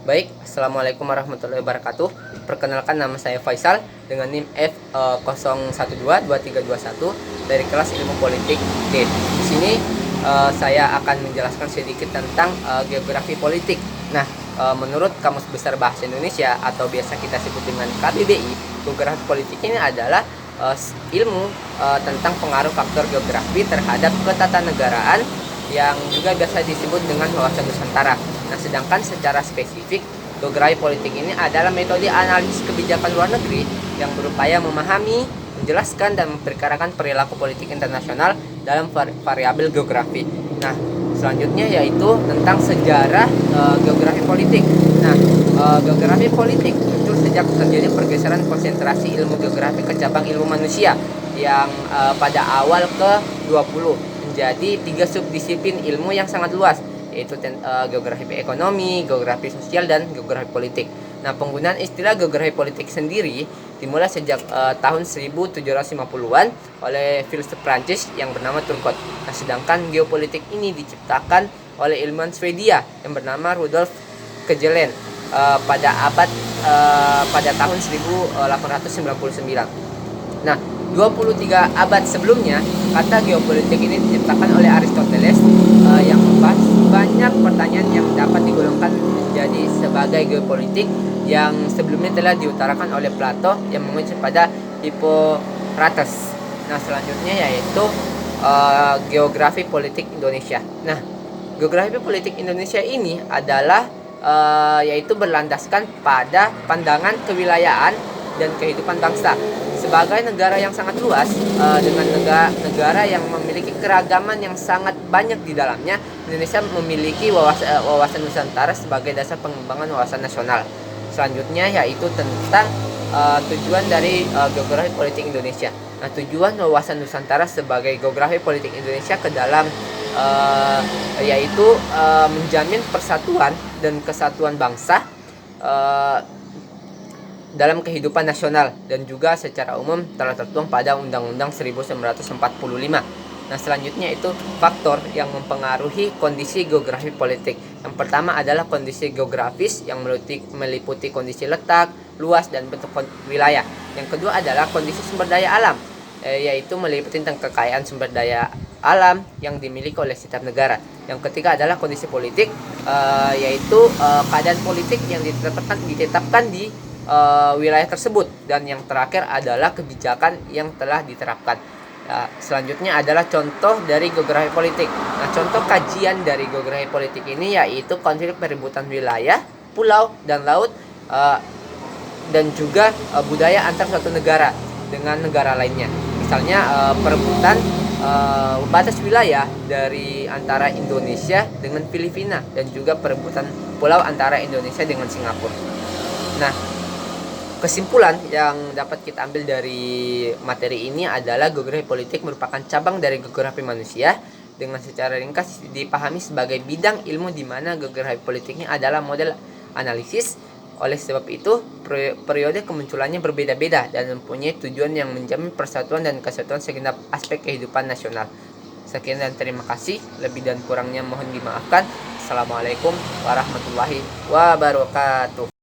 Baik, Assalamualaikum warahmatullahi wabarakatuh. Perkenalkan, nama saya Faisal dengan NIM F0122321 dari kelas Ilmu Politik D. Di sini saya akan menjelaskan sedikit tentang geografi politik. Nah, menurut Kamus Besar Bahasa Indonesia atau biasa kita sebut dengan KBBI, geografi politik ini adalah ilmu tentang pengaruh faktor geografi terhadap ketatanegaraan yang juga biasa disebut dengan wawasan Nusantara. Nah, sedangkan secara spesifik, geografi politik ini adalah metode analisis kebijakan luar negeri yang berupaya memahami, menjelaskan, dan memperkirakan perilaku politik internasional dalam variabel geografi. Nah, selanjutnya yaitu tentang sejarah geografi politik. Nah, geografi politik muncul sejak terjadi pergeseran konsentrasi ilmu geografi ke cabang ilmu manusia yang pada awal ke-20 menjadi 3 subdisiplin ilmu yang sangat luas, yaitu geografi ekonomi, geografi sosial, dan geografi politik. Nah, penggunaan istilah geografi politik sendiri dimulai sejak tahun 1750-an oleh filsuf Prancis yang bernama Turgot. Nah, sedangkan geopolitik ini diciptakan oleh ilmuwan Swedia yang bernama Rudolf Kjellén pada tahun 1899. Nah, 23 abad sebelumnya, kata geopolitik ini diciptakan oleh Aristoteles yang membahas banyak pertanyaan yang dapat digolongkan menjadi sebagai geopolitik yang sebelumnya telah diutarakan oleh Plato yang menguji pada Hippocrates. Nah, selanjutnya yaitu geografi politik Indonesia. Nah, geografi politik Indonesia ini adalah yaitu berlandaskan pada pandangan kewilayahan dan kehidupan bangsa. Sebagai negara yang sangat luas dengan negara yang memiliki keragaman yang sangat banyak di dalamnya, Indonesia memiliki wawasan Nusantara sebagai dasar pengembangan wawasan nasional. Selanjutnya yaitu tentang tujuan dari geografi politik Indonesia. Nah, tujuan wawasan Nusantara sebagai geografi politik Indonesia ke dalam yaitu menjamin persatuan dan kesatuan bangsa dalam kehidupan nasional dan juga secara umum telah tertuang pada Undang-Undang 1945. Nah, selanjutnya itu faktor yang mempengaruhi kondisi geografi politik. Yang pertama adalah kondisi geografis yang meliputi kondisi letak, luas, dan bentuk wilayah. Yang kedua adalah kondisi sumber daya alam, yaitu meliputi tentang kekayaan sumber daya alam yang dimiliki oleh setiap negara. Yang ketiga adalah kondisi politik, yaitu keadaan politik yang ditetapkan di wilayah tersebut. Dan yang terakhir adalah kebijakan yang telah diterapkan. Nah, selanjutnya adalah contoh dari geografi politik. Nah, contoh kajian dari geografi politik ini yaitu konflik perebutan wilayah, pulau, dan laut, dan juga budaya antar suatu negara dengan negara lainnya. Misalnya perebutan batas wilayah dari antara Indonesia dengan Filipina, dan juga perebutan pulau antara Indonesia dengan Singapura. Nah, kesimpulan yang dapat kita ambil dari materi ini adalah geografi politik merupakan cabang dari geografi manusia dengan secara ringkas dipahami sebagai bidang ilmu di mana geografi politiknya adalah model analisis. Oleh sebab itu, periode kemunculannya berbeda-beda dan mempunyai tujuan yang menjamin persatuan dan kesatuan segenap aspek kehidupan nasional. Sekian dan terima kasih. Lebih dan kurangnya mohon dimaafkan. Assalamualaikum warahmatullahi wabarakatuh.